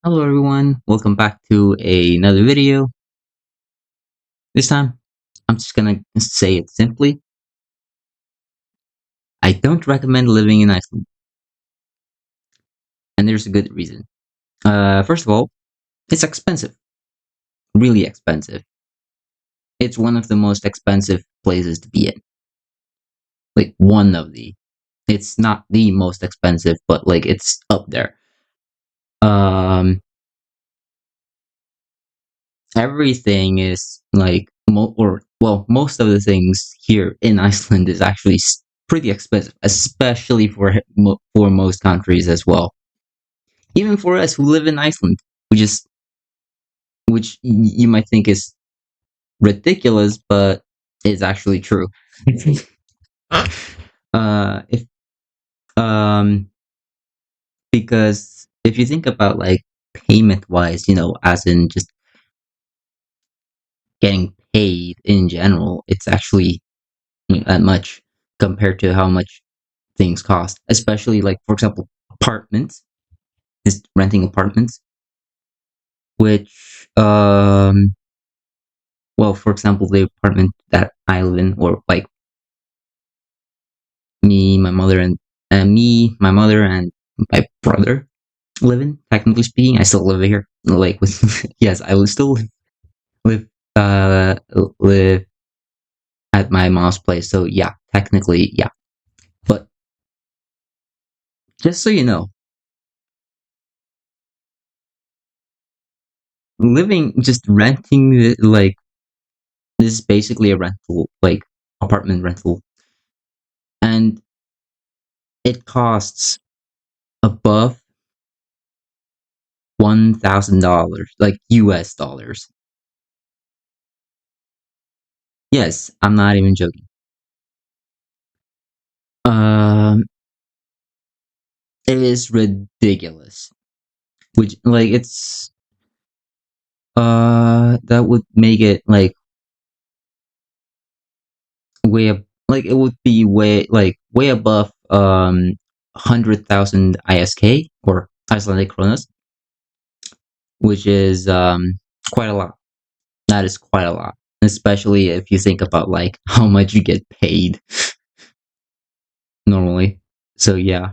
Hello everyone, welcome back to another video. This time, I'm just gonna say it simply. I don't recommend living in Iceland, and there's a good reason. First of all, it's expensive, really expensive. It's one of the most expensive places to be in. Like one of the. It's not the most expensive, but like it's up there. Um, Everything is like most of the things here in Iceland is actually pretty expensive, especially for most countries as well. Even for us who live in Iceland, which is you might think is ridiculous, but it's actually true. If um Because if you think about like payment wise, as in just getting paid in general, it's actually that much compared to how much things cost, especially like for example apartments, is renting apartments, which well, for example, the apartment that I live in, or like me, my mother, my mother, and my brother live in. Technically speaking, I still live here. Like with yes, I will still live uh live at my mom's place. So yeah, technically yeah. But just so you know, living just renting like this is basically a rental, like apartment rental, and it costs above $1,000, like US dollars. Yes, I'm not even joking. Um, it is ridiculous. Which like it's that would make it like way up, like it would be way above 100,000 ISK, or Icelandic kronas, which is quite a lot. That is quite a lot, especially if you think about like how much you get paid normally. So yeah.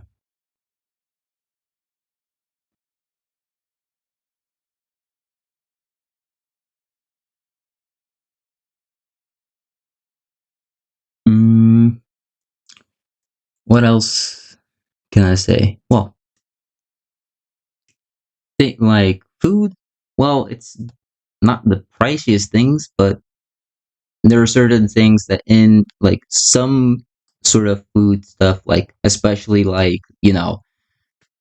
Mm, what else can I say? Well, like food. Well, it's not the priciest things, but there are certain things that in like some sort of food stuff, like especially like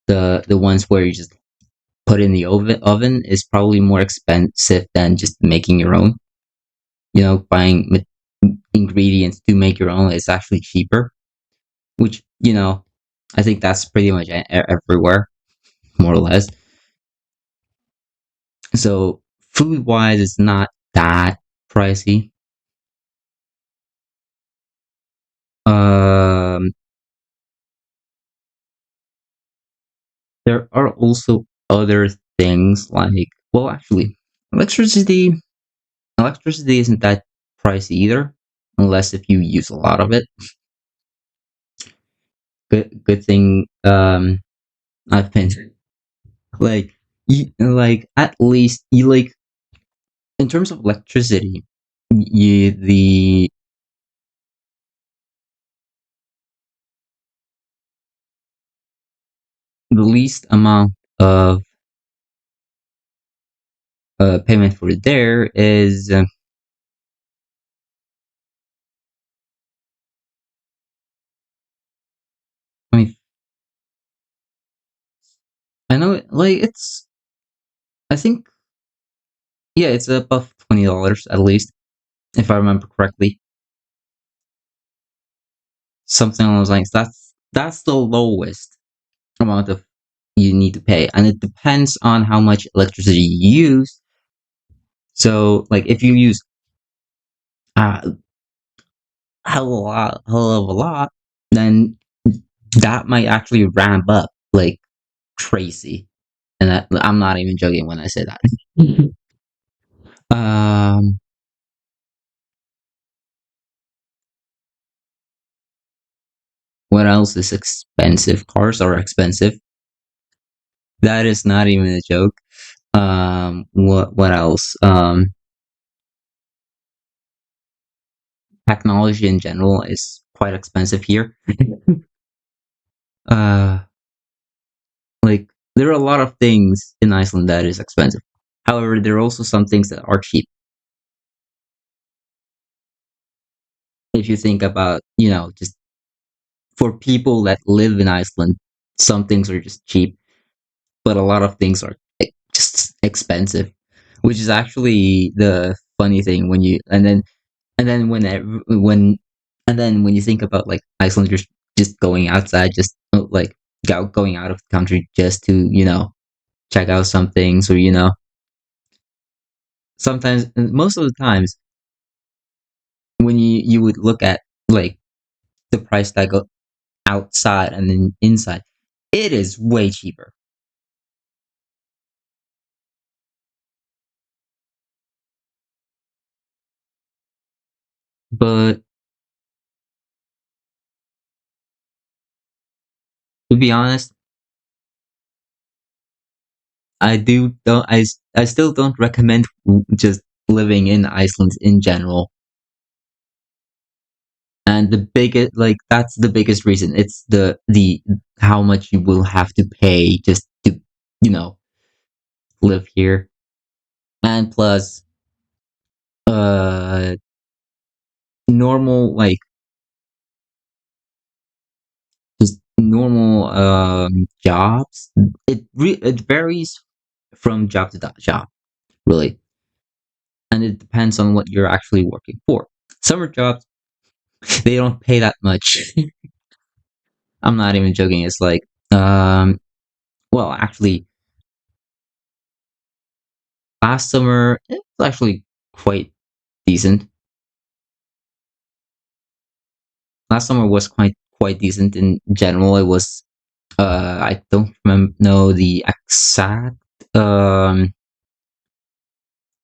the ones where you just put in the oven is probably more expensive than just making your own. Buying ingredients to make your own is actually cheaper, which I think that's pretty much everywhere, more or less. So food wise, it's not that pricey. Um, there are also other things like, well, actually, electricity. Electricity isn't that pricey either, unless if you use a lot of it. Good thing. I've been like at least you like in terms of electricity, you the least amount of payment for there is. I mean, I know like it's. I think yeah, it's above $20 at least, if I remember correctly. Something along those lines. That's the lowest amount of you need to pay, and it depends on how much electricity you use. So, like, if you use a hell of a lot, then that might actually ramp up like crazy. and I'm not even joking when I say that. um, what else is expensive? Cars are expensive. That is not even a joke. What else? Technology in general is quite expensive here. uh, like there are a lot of things in Iceland that is expensive. However, there are also some things that are cheap. If you think about, just for people that live in Iceland, some things are just cheap, but a lot of things are just expensive, which is actually the funny thing when you and then when and then when you think about like Icelanders just going outside, just like going out of the country just to check out some things, or sometimes, most of the times, when you would look at like the price tag outside and then inside, it is way cheaper. But to be honest, I still don't recommend just living in Iceland in general. And the biggest, like, that's the biggest reason. It's the how much you will have to pay just to you know live here. And plus, uh normal, like, just normal jobs, it varies from job to job, really. And it depends on what you're actually working for. Summer jobs, they don't pay that much. I'm not even joking. It's like, well, actually, last summer it was actually quite decent. Last summer was quite decent in general. It was, I don't know the exact um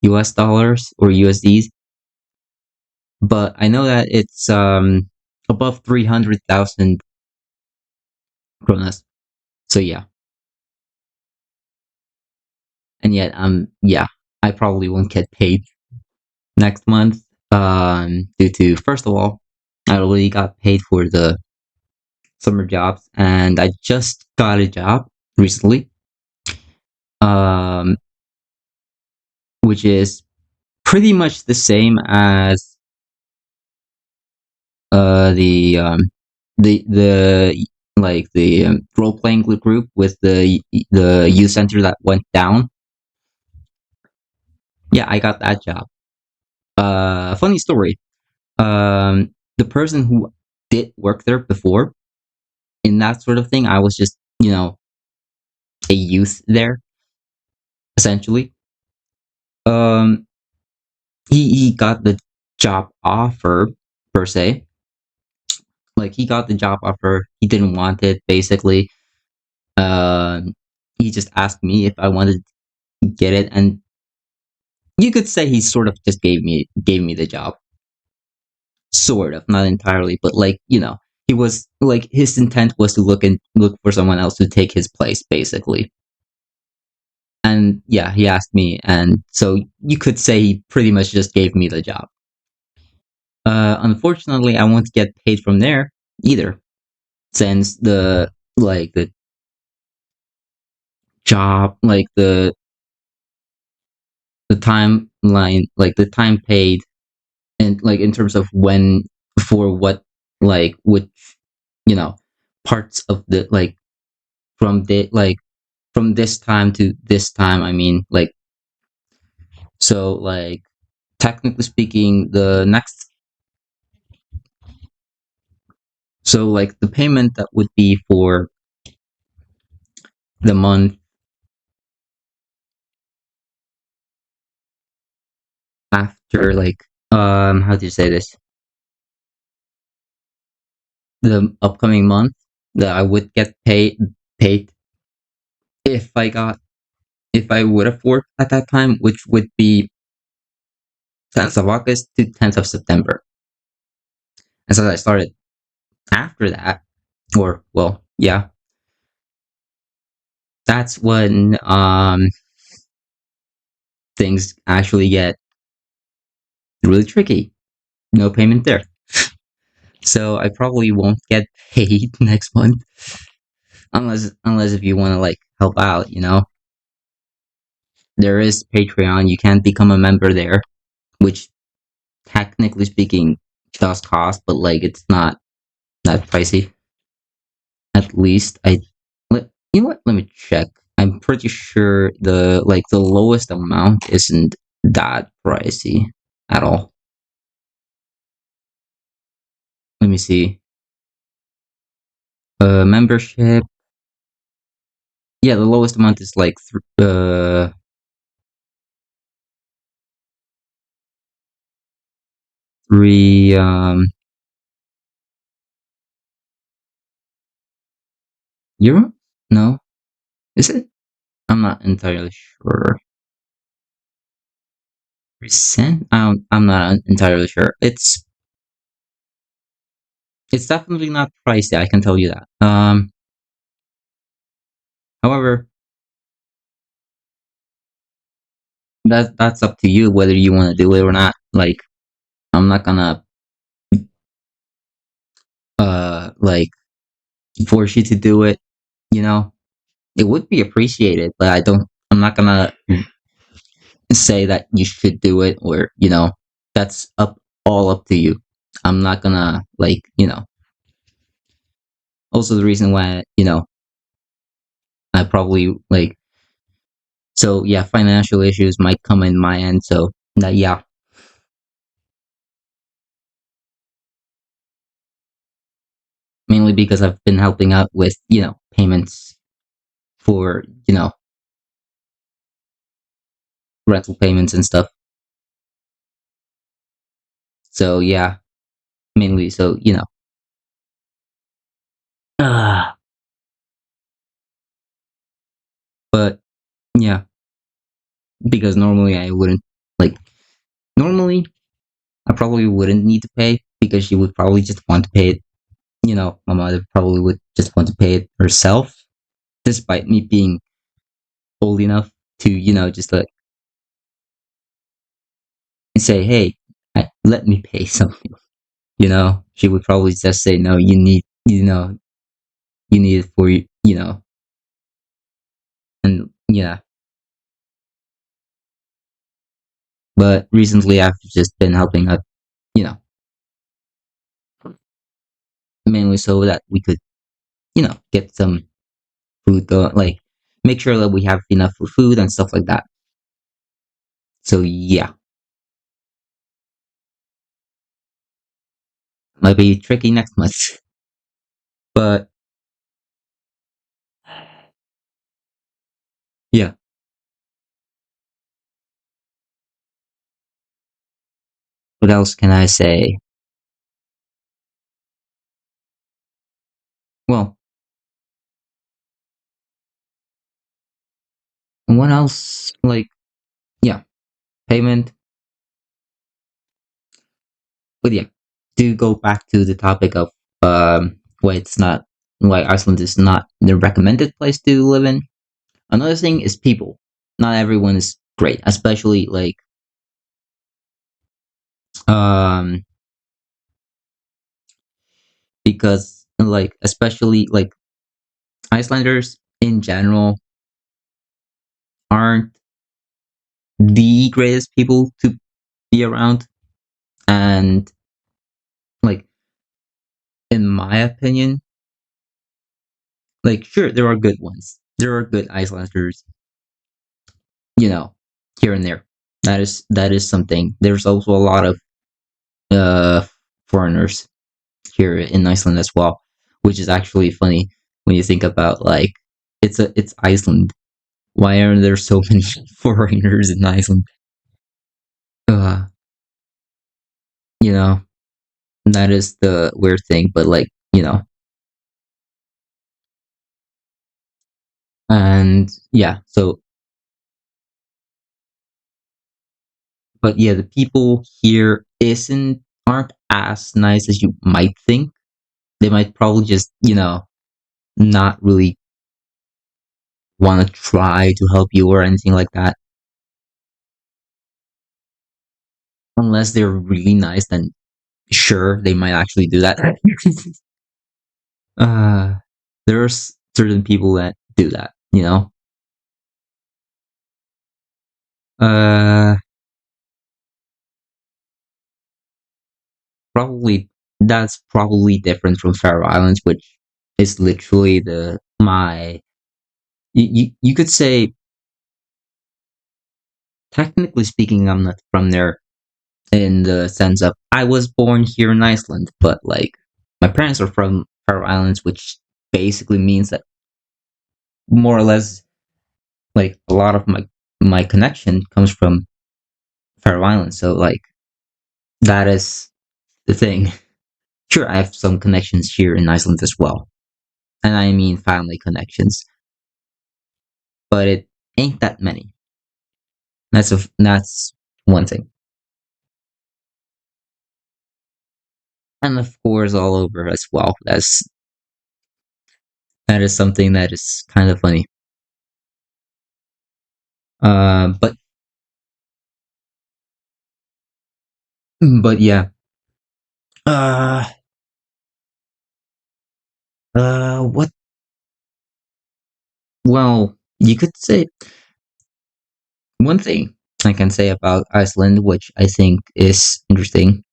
US dollars or USDs, but I know that it's above 300,000 kronas. So yeah, and yet yeah, I probably won't get paid next month, due to, first of all, I already got paid for the summer jobs, and I just got a job recently, um which is pretty much the same as the like the role playing group with the youth center that went down. Yeah, I got that job. Funny story. The person who did work there before in that sort of thing, I was just a youth there, essentially. Um, he got the job offer, per se. Like, he got the job offer, he didn't want it, basically. Um, he just asked me if I wanted to get it, and you could say he sort of just gave me the job, sort of, not entirely, but like, he was like, his intent was to look for someone else to take his place, basically. And yeah, he asked me, and so you could say he pretty much just gave me the job. Unfortunately, I won't get paid from there either, since the job, like the timeline, like the time paid, and like in terms of when, for what, like which you know parts of the, like, from this time to this time, I mean, like, so, like, technically speaking, the next, so like the payment that would be for the month after, like, how do you say this, the upcoming month that I would get paid if I got if I would have worked at that time, which would be 10th of August to 10th of September. And so I started after that, or well, yeah, that's when things actually get really tricky. No payment there. So I probably won't get paid next month unless if you want to like help out, you know. There is Patreon. You can become a member there, which technically speaking does cost, but like it's not that pricey. At least you know what? Let me check. I'm pretty sure the lowest amount isn't that pricey at all. Let me see. Membership. Yeah, the lowest amount is like 3 euro. No, is it? I'm not entirely sure. Percent? I'm not entirely sure. It's definitely not pricey. I can tell you that. However, that's up to you whether you want to do it or not. Like, I'm not gonna like force you to do it. You know, it would be appreciated, but I'm not gonna say that you should do it, or that's all up to you. I'm not gonna like Also, the reason why I probably like so yeah, financial issues might come in my end. So that yeah, mainly because I've been helping out with payments for rental payments and stuff. So yeah, mainly so uh, but yeah, because normally I wouldn't like normally I probably wouldn't need to pay because she would probably just want to pay it. My mother probably would just want to pay it herself, despite me being old enough to just like say, hey, let me pay something. She would probably just say, no, you need it for and yeah. But recently, I've just been helping out, you know, mainly so that we could, get some food, like make sure that we have enough for food and stuff like that. So yeah, might be tricky next month, but yeah. What else can I say? Well, what else? Like, yeah, payment. But yeah, to go back to the topic of why it's not why Iceland is not the recommended place to live in. Another thing is people. Not everyone is great, especially like um because like especially like Icelanders in general aren't the greatest people to be around, and like in my opinion, like sure there are good ones. There are good Icelanders, you know, here and there. That is something. There's also a lot of uh foreigners here in Iceland as well, which is actually funny when you think about like it's Iceland. Why are there so many foreigners in Iceland? Uh, you know, that is the weird thing, but like, and yeah, so But yeah, the people here isn't aren't as nice as you might think. They might probably just, not really want to try to help you or anything like that. Unless they're really nice, then sure, they might actually do that. uh, there's certain people that do that. Uh, probably that's probably different from Faroe Islands, which is literally the my. You could say, technically speaking, I'm not from there in the sense of I was born here in Iceland, but like my parents are from Faroe Islands, which basically means that more or less, like, a lot of my connection comes from Faroe Islands. So like that is the thing. Sure, I have some connections here in Iceland as well, and I mean family connections, but it ain't that many. That's one thing, and of course all over as well. That is something that is kind of funny. But yeah. Uh, what? Well, you could say one thing I can say about Iceland, which I think is interesting,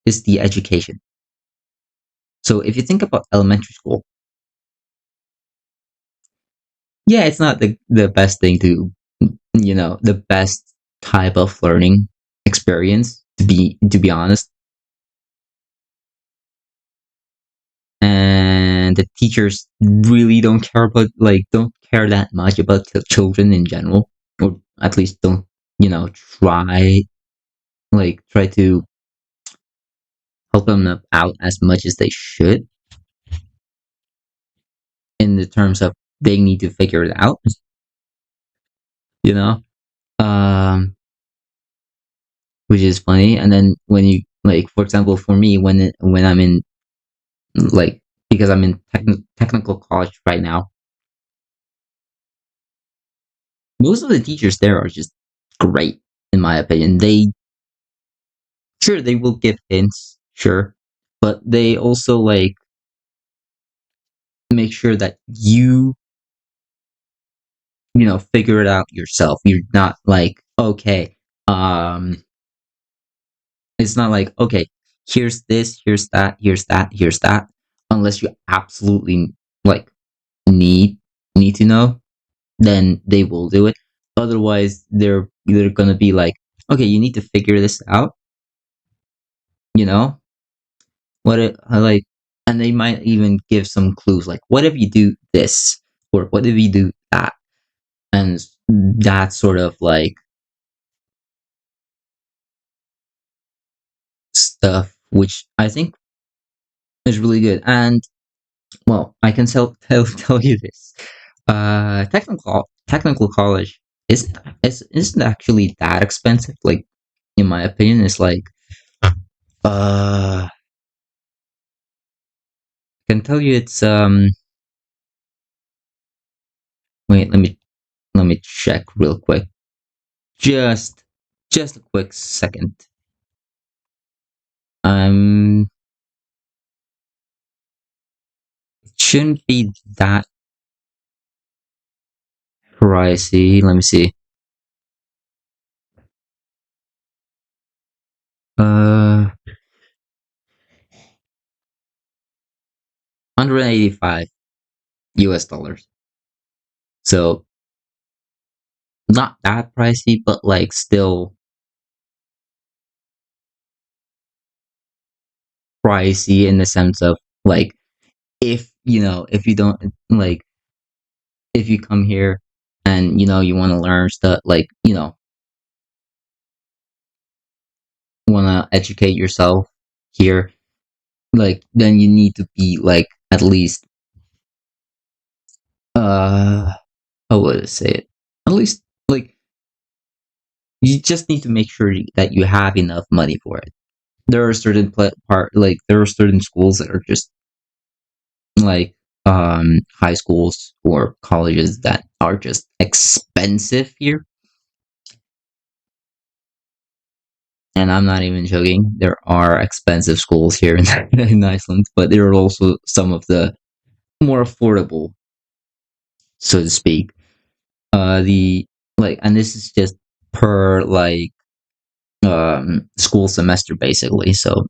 is the education. So if you think about elementary school, yeah, it's not the best thing to, the best type of learning experience, to be honest. And the teachers really don't care that much about children in general, or at least don't, try to help them out as much as they should, in the terms of they need to figure it out, you know um which is funny. And then when you, like, for example, for me, when I'm in, like, because I'm in technical college right now, most of the teachers there are just great, in my opinion. They Sure, they will give hints, sure, but they also, like, make sure that you figure it out yourself. You're not like, okay, it's not like, okay, here's this, here's that, here's that, here's that, unless you absolutely, like, need need to know, then they will do it. Otherwise, they're gonna be like, okay, you need to figure this out, you know what it I like, and they might even give some clues, like, what if you do this, or what if you do that, and that sort of, like, stuff, which I think is really good. And, well, I can tell you this. Technical college isn't actually that expensive. Like, in my opinion, it's like, I can tell you it's, wait, let me check real quick. Just just a quick second. Um, it shouldn't be that pricey. Let me see. Uh, $185 US. So not that pricey, but like still pricey in the sense of, like, if you don't, like, if you come here and you want to learn stuff, like, want to educate yourself here, like, then you need to be, like, at least, how would I say it, at least, like, You just need to make sure that you have enough money for it. There are certain there are certain schools that are just like high schools or colleges that are just expensive here, and I'm not even joking. There are expensive schools here in, in Iceland, but there are also some of the more affordable, so to speak. The and this is just per school semester basically. So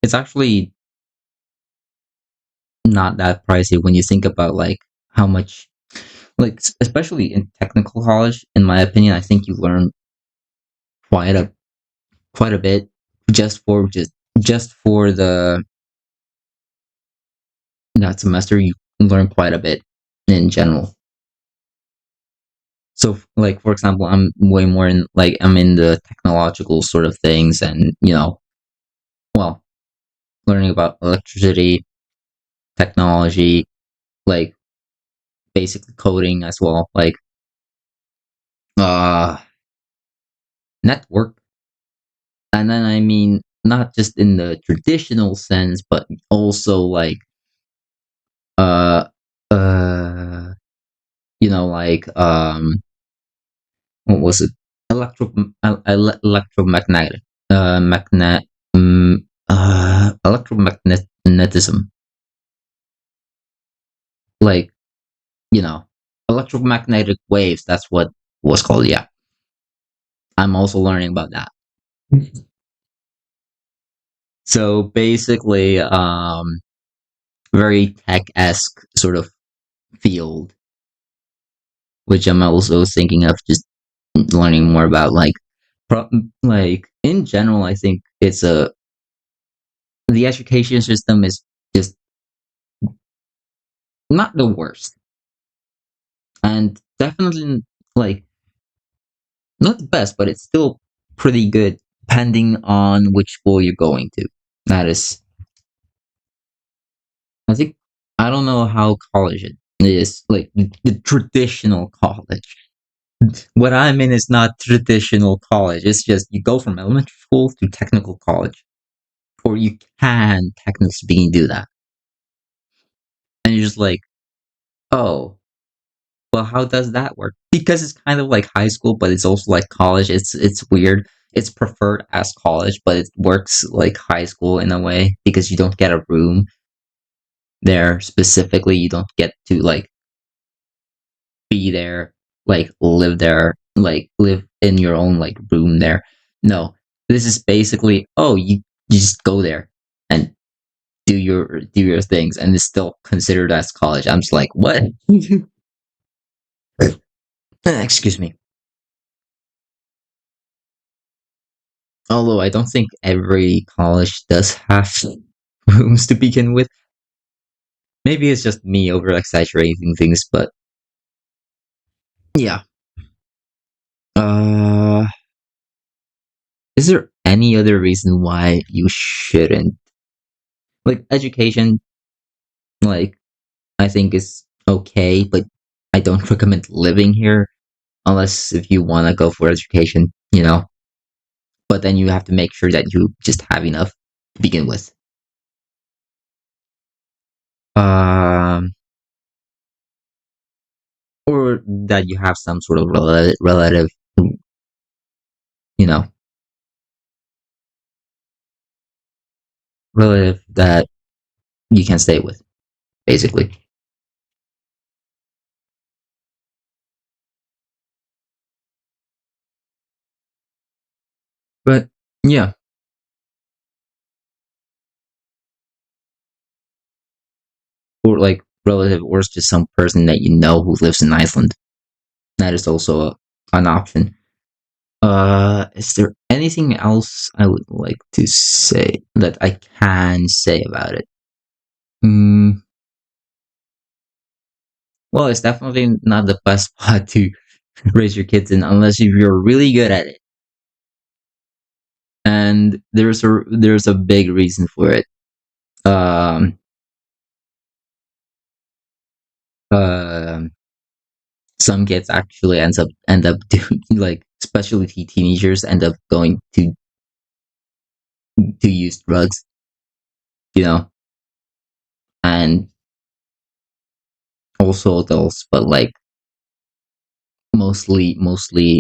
it's actually not that pricey when you think about like how much, like especially in technical college. In my opinion, I think you learn quite a quite a bit just for the that semester. You learn quite a bit in general. So like for example, I'm way more in I'm in the technological sort of things, and well, learning about electricity, technology, like basically coding as well, like uh network. And then I mean not just in the traditional sense, but also uh uh like what was it, electromagnetic magnet electromagnetism, like you know electromagnetic waves. That's what was called. Yeah, I'm also learning about that. So basically, very tech-esque sort of field, which I'm also thinking of just learning more about. Pro- in general, I think it's a the education system is just not the worst, and definitely like not the best, but it's still pretty good depending on which school you're going to. That is, I think, I don't know how college it is, like the traditional college. What I'm in is not traditional college. It's just you go from elementary school to technical college, or you can technically speaking do that, and you're just like, oh, well, how does that work? Because it's kind of like high school, but it's also like college. It's weird. It's preferred as college, but it works like high school in a way because you don't get a room there specifically. You don't get to be there, live there, live in your own room there. No, this is basically, oh, you just go there and do your things, and it's still considered as college. I'm just like, what? Excuse me. Although I don't think every college does have rooms to begin with. Maybe it's just me over exaggerating things, but yeah. Uh, is there any other reason why you shouldn't? Like education, like I think is okay, but I don't recommend living here unless if you want to go for education. But then you have to make sure that you just have enough to begin with. Um, or that you have some sort of relative, you know, relative that you can stay with, basically. But yeah, or relative, or it's just some person that you know who lives in Iceland. That is also an option. Is there anything else I would like to say that I can say about it? Mm, well, it's definitely not the best spot to raise your kids in unless if you're really good at it. And there's a big reason for it. Um, um, some kids actually end up doing like, especially teenagers end up going to use drugs, you know, and also adults, but like mostly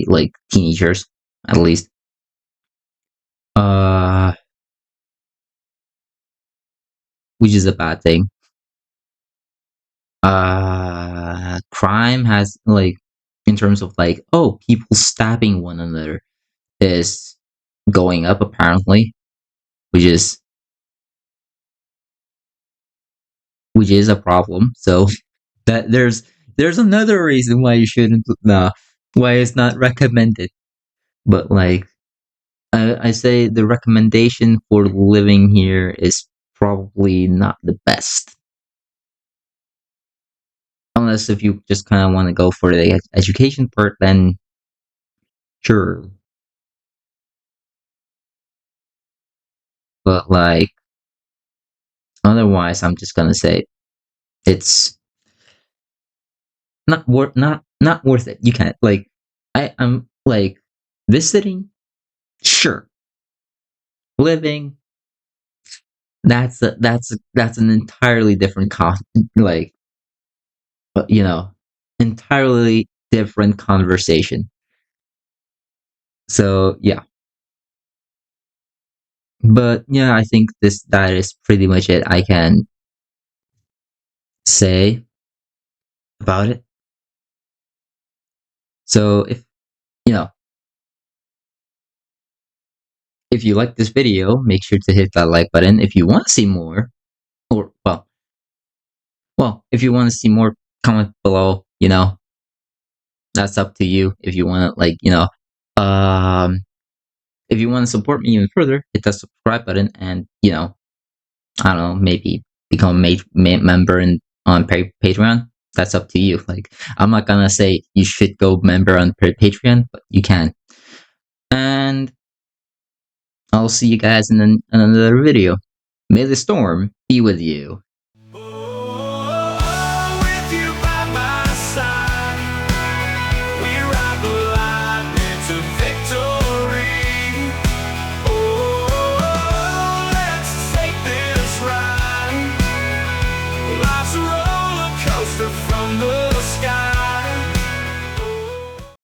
like teenagers at least. Uh, which is a bad thing. Crime has like, in terms of like, oh, people stabbing one another is going up apparently, which is which is a problem. So that there's another reason why you shouldn't, why it's not recommended. But like, I say the recommendation for living here is probably not the best, unless if you just kind of want to go for the education part, then sure. But like, otherwise, I'm just gonna say it's not worth it. You can't like, I'm like, visiting, sure. Living, that's an entirely different like, you know, entirely different conversation. So yeah, but yeah, I think that is pretty much it I can say about it. So you know if you like this video, make sure to hit that like button. If you want to see more, or if you want to see more, comment below. That's up to you. If you want to, like, um, if you want to support me even further, hit that subscribe button, and I don't know, maybe become a member on Patreon. That's up to you. Like, I'm not gonna say you should go member on Patreon, but you can. And I'll see you guys in another video. May the storm be with you.